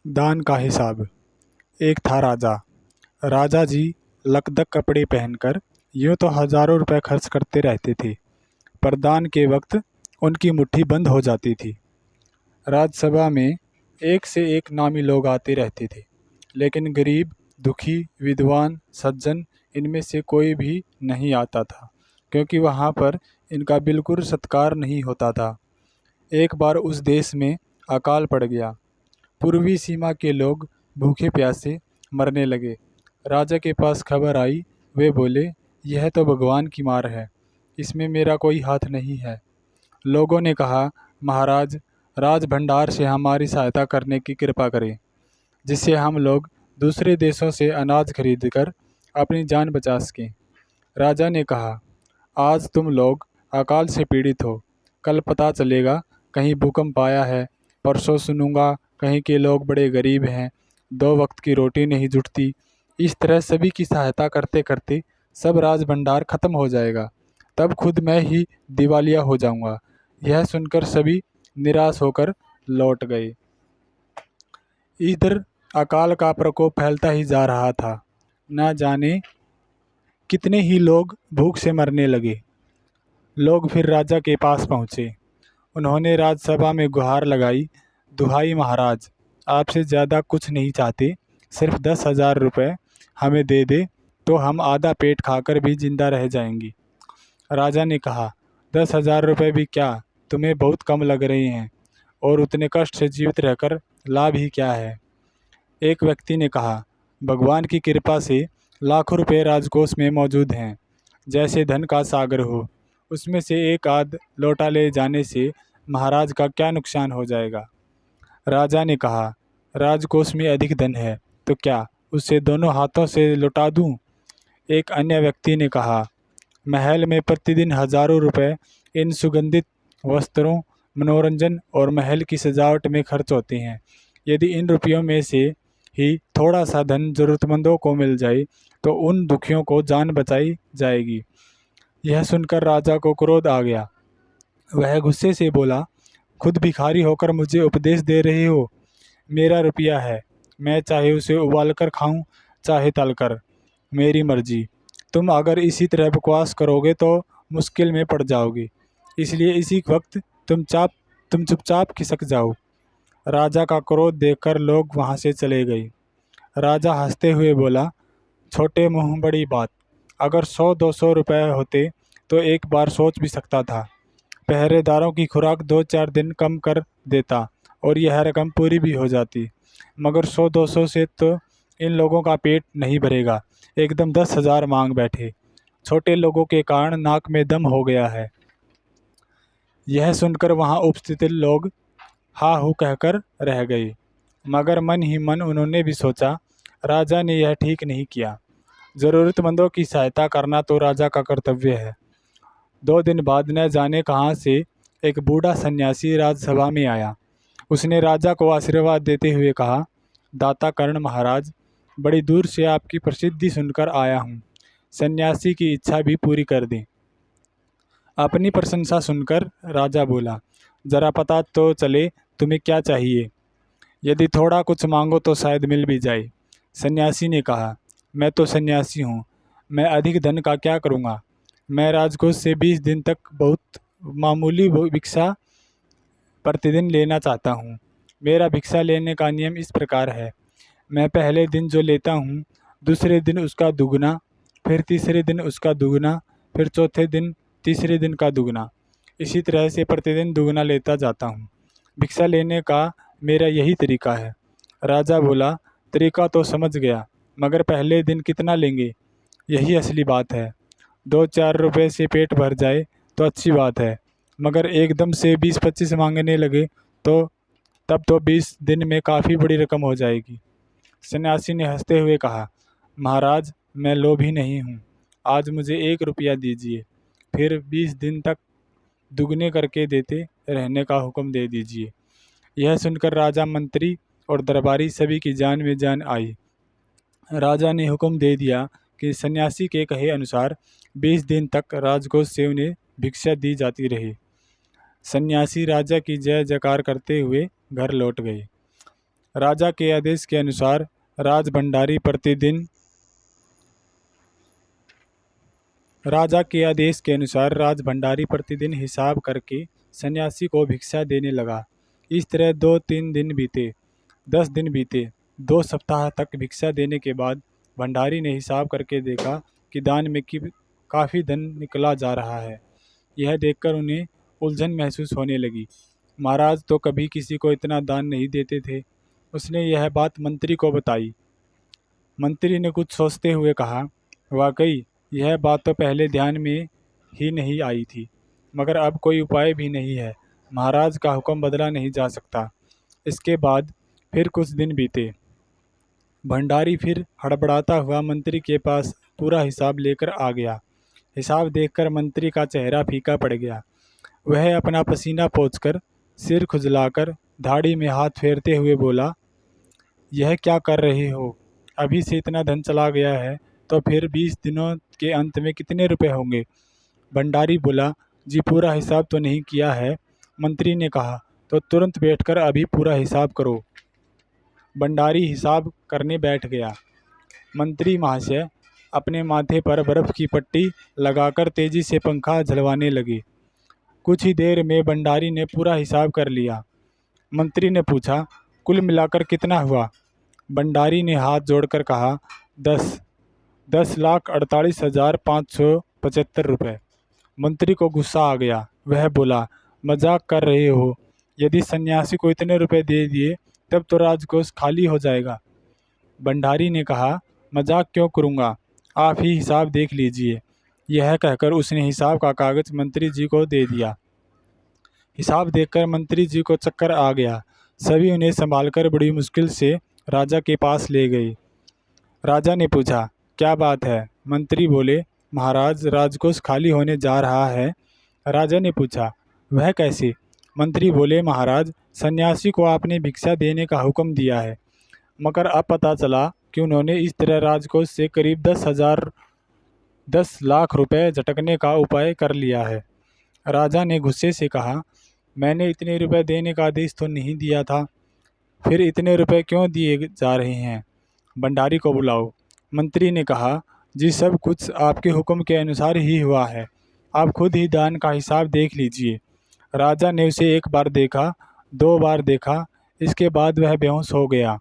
दान का हिसाब। एक था राजा। राजा जी लकदक कपड़े पहनकर यूं तो हजारों रुपए खर्च करते रहते थे, पर दान के वक्त उनकी मुट्ठी बंद हो जाती थी। राजसभा में एक से एक नामी लोग आते रहते थे, लेकिन गरीब, दुखी, विद्वान, सज्जन इनमें से कोई भी नहीं आता था, क्योंकि वहाँ पर इनका बिल्कुल सत्कार नहीं होता था। एक बार उस देश में अकाल पड़ गया। पूर्वी सीमा के लोग भूखे प्यासे मरने लगे। राजा के पास खबर आई। वे बोले, यह तो भगवान की मार है, इसमें मेरा कोई हाथ नहीं है। लोगों ने कहा, महाराज, राज भंडार से हमारी सहायता करने की कृपा करें, जिससे हम लोग दूसरे देशों से अनाज खरीद कर अपनी जान बचा सकें। राजा ने कहा, आज तुम लोग अकाल से पीड़ित हो, कल पता चलेगा कहीं भूकंप आया है, परसों सुनूंगा कहीं के लोग बड़े गरीब हैं, 2 वक्त की रोटी नहीं जुटती। इस तरह सभी की सहायता करते करते सब राज भंडार खत्म हो जाएगा, तब खुद मैं ही दिवालिया हो जाऊंगा। यह सुनकर सभी निराश होकर लौट गए। इधर अकाल का प्रकोप फैलता ही जा रहा था। न जाने कितने ही लोग भूख से मरने लगे। लोग फिर राजा के पास पहुँचे। उन्होंने राजसभा में गुहार लगाई, दुहाई महाराज, आपसे ज़्यादा कुछ नहीं चाहते, सिर्फ 10,000 रुपये हमें दे दे तो हम आधा पेट खाकर भी जिंदा रह जाएंगी। राजा ने कहा, 10,000 रुपये भी क्या, तुम्हें बहुत कम लग रहे हैं, और उतने कष्ट से जीवित रहकर लाभ ही क्या है। एक व्यक्ति ने कहा, भगवान की कृपा से लाखों रुपए राजकोष में मौजूद हैं, जैसे धन का सागर हो। उसमें से एक आध लोटा ले जाने से महाराज का क्या नुकसान हो जाएगा। राजा ने कहा, राजकोष में अधिक धन है, तो क्या उसे दोनों हाथों से लौटा दूं? एक अन्य व्यक्ति ने कहा, महल में प्रतिदिन हजारों रुपए इन सुगंधित वस्त्रों, मनोरंजन और महल की सजावट में खर्च होते हैं। यदि इन रुपयों में से ही थोड़ा सा धन जरूरतमंदों को मिल जाए तो उन दुखियों को जान बचाई जाएगी। यह सुनकर राजा को क्रोध आ गया। वह गुस्से से बोला, खुद भिखारी होकर मुझे उपदेश दे रहे हो? मेरा रुपया है, मैं चाहे उसे उबाल कर खाऊं, चाहे तल कर, मेरी मर्जी। तुम अगर इसी तरह बकवास करोगे तो मुश्किल में पड़ जाओगे, इसलिए इसी वक्त तुम चुपचाप खिसक जाओ। राजा का क्रोध देखकर लोग वहाँ से चले गए। राजा हंसते हुए बोला, छोटे मुंह बड़ी बात, अगर 100-200 रुपए होते तो एक बार सोच भी सकता था। पहरेदारों की खुराक 2-4 दिन कम कर देता और यह रकम पूरी भी हो जाती, मगर 100-200 से तो इन लोगों का पेट नहीं भरेगा, एकदम 10,000 मांग बैठे। छोटे लोगों के कारण नाक में दम हो गया है। यह सुनकर वहाँ उपस्थित लोग हा हू कहकर रह गए, मगर मन ही मन उन्होंने भी सोचा, राजा ने यह ठीक नहीं किया। ज़रूरतमंदों की सहायता करना तो राजा का कर्तव्य है। 2 दिन बाद न जाने कहाँ से एक बूढ़ा सन्यासी राजसभा में आया। उसने राजा को आशीर्वाद देते हुए कहा, दाता कर्ण महाराज, बड़ी दूर से आपकी प्रसिद्धि सुनकर आया हूँ, सन्यासी की इच्छा भी पूरी कर दें। अपनी प्रशंसा सुनकर राजा बोला, जरा पता तो चले तुम्हें क्या चाहिए, यदि थोड़ा कुछ मांगो तो शायद मिल भी जाए। सन्यासी ने कहा, मैं तो सन्यासी हूँ, मैं अधिक धन का क्या करूँगा। मैं राजकोष से 20 दिन तक बहुत मामूली भिक्षा प्रतिदिन लेना चाहता हूँ। मेरा भिक्षा लेने का नियम इस प्रकार है, मैं पहले दिन जो लेता हूँ, दूसरे दिन उसका दुगना, फिर तीसरे दिन उसका दुगना, फिर चौथे दिन तीसरे दिन का दुगना, इसी तरह से प्रतिदिन दुगना लेता जाता हूँ। भिक्षा लेने का मेरा यही तरीका है। राजा बोला, तरीका तो समझ गया, मगर पहले दिन कितना लेंगे, यही असली बात है। 2-4 रुपए से पेट भर जाए तो अच्छी बात है, मगर एकदम से 20-25 मांगने लगे तो तब तो 20 दिन में काफ़ी बड़ी रकम हो जाएगी। सन्यासी ने हंसते हुए कहा, महाराज, मैं लोभी नहीं हूँ, आज मुझे 1 रुपया दीजिए, फिर 20 दिन तक दुगने करके देते रहने का हुक्म दे दीजिए। यह सुनकर राजा, मंत्री और दरबारी सभी की जान में जान आई। राजा ने हुक्म दे दिया कि सन्यासी के कहे अनुसार 20 दिन तक राजकोष से उन्हें भिक्षा दी जाती रही। सन्यासी राजा की जय जयकार करते हुए घर लौट गए। राजा के आदेश के अनुसार राज भंडारी प्रतिदिन हिसाब करके सन्यासी को भिक्षा देने लगा। इस तरह 2-3 दिन बीते, 10 दिन बीते। 2 सप्ताह तक भिक्षा देने के बाद भंडारी ने हिसाब करके देखा कि दान में काफ़ी धन निकला जा रहा है। यह देखकर उन्हें उलझन महसूस होने लगी। महाराज तो कभी किसी को इतना दान नहीं देते थे। उसने यह बात मंत्री को बताई। मंत्री ने कुछ सोचते हुए कहा, वाकई यह बात तो पहले ध्यान में ही नहीं आई थी, मगर अब कोई उपाय भी नहीं है। महाराज का हुक्म बदला नहीं जा सकता। इसके बाद फिर कुछ दिन बीते। भंडारी फिर हड़बड़ाता हुआ मंत्री के पास पूरा हिसाब लेकर आ गया। हिसाब देखकर मंत्री का चेहरा फीका पड़ गया। वह अपना पसीना पोंछकर, सिर खुजलाकर, दाढ़ी में हाथ फेरते हुए बोला, यह क्या कर रहे हो? अभी से इतना धन चला गया है तो फिर 20 दिनों के अंत में कितने रुपए होंगे? भंडारी बोला, जी पूरा हिसाब तो नहीं किया है। मंत्री ने कहा, तो तुरंत बैठकर अभी पूरा हिसाब करो। भंडारी हिसाब करने बैठ गया। मंत्री महाशय अपने माथे पर बर्फ़ की पट्टी लगाकर तेजी से पंखा झलवाने लगे। कुछ ही देर में भंडारी ने पूरा हिसाब कर लिया। मंत्री ने पूछा, कुल मिलाकर कितना हुआ? भंडारी ने हाथ जोड़कर कहा, 10,48,575 रुपये। मंत्री को गुस्सा आ गया। वह बोला, मजाक कर रहे हो? यदि सन्यासी को इतने रुपए दे दिए तब तो राजकोष खाली हो जाएगा। भंडारी ने कहा, मजाक क्यों करूँगा, आप ही हिसाब देख लीजिए। यह कहकर उसने हिसाब का कागज़ मंत्री जी को दे दिया। हिसाब देखकर मंत्री जी को चक्कर आ गया। सभी उन्हें संभालकर बड़ी मुश्किल से राजा के पास ले गए। राजा ने पूछा, क्या बात है? मंत्री बोले, महाराज राजकोष खाली होने जा रहा है। राजा ने पूछा, वह कैसे? मंत्री बोले, महाराज सन्यासी को आपने भिक्षा देने का हुक्म दिया है, मगर अब पता चला कि उन्होंने इस तरह राजकोष से करीब 10 लाख रुपए झटकने का उपाय कर लिया है। राजा ने गुस्से से कहा, मैंने इतने रुपए देने का आदेश तो नहीं दिया था, फिर इतने रुपए क्यों दिए जा रहे हैं? भंडारी को बुलाओ। मंत्री ने कहा, जी सब कुछ आपके हुक्म के अनुसार ही हुआ है। आप खुद ही दान का हिसाब देख लीजिए। राजा ने उसे 1 बार देखा, 2 बार देखा, इसके बाद वह बेहोश हो गया।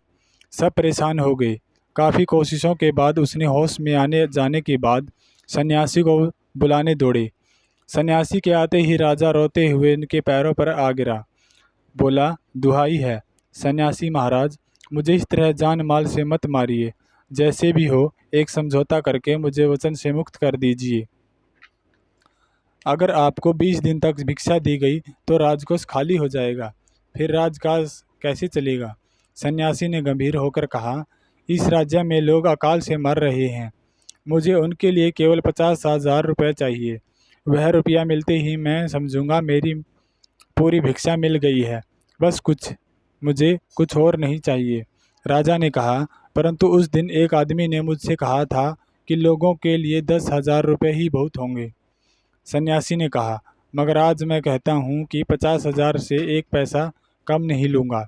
सब परेशान हो गए। काफ़ी कोशिशों के बाद उसने होश में आने जाने के बाद सन्यासी को बुलाने दौड़े। सन्यासी के आते ही राजा रोते हुए उनके पैरों पर आ गिरा। बोला, दुहाई है सन्यासी महाराज, मुझे इस तरह जान माल से मत मारिए। जैसे भी हो एक समझौता करके मुझे वचन से मुक्त कर दीजिए। अगर आपको 20 दिन तक भिक्षा दी गई तो राजकोष खाली हो जाएगा, फिर राजकाज कैसे चलेगा? सन्यासी ने गंभीर होकर कहा, इस राज्य में लोग अकाल से मर रहे हैं। मुझे उनके लिए केवल 50,000 रुपये चाहिए। वह रुपया मिलते ही मैं समझूंगा मेरी पूरी भिक्षा मिल गई है। बस मुझे कुछ और नहीं चाहिए। राजा ने कहा, परंतु उस दिन एक आदमी ने मुझसे कहा था कि लोगों के लिए 10,000 रुपये ही बहुत होंगे। सन्यासी ने कहा, मगर आज मैं कहता हूँ कि 50,000 से 1 पैसा कम नहीं लूँगा।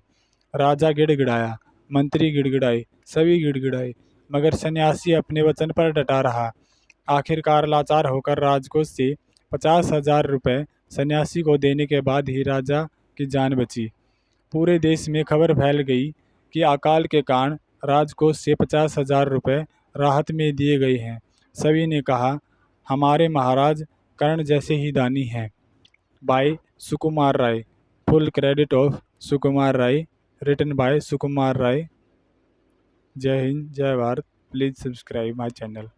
राजा गिड़गिड़ाया, मंत्री गिड़गिड़ाए, सभी गिड़गिड़ाए, मगर सन्यासी अपने वचन पर डटा रहा। आखिरकार लाचार होकर राजकोष से 50,000 रुपये सन्यासी को देने के बाद ही राजा की जान बची। पूरे देश में खबर फैल गई कि अकाल के कारण राजकोष से 50,000 रुपये राहत में दिए गए हैं। सभी ने कहा, हमारे महाराज कर्ण जैसे ही दानी हैं। By Sukumar Ray. Full credit of Sukumar Ray, written by Sukumar Ray. जय हिंद, जय Bharat. Please subscribe my channel.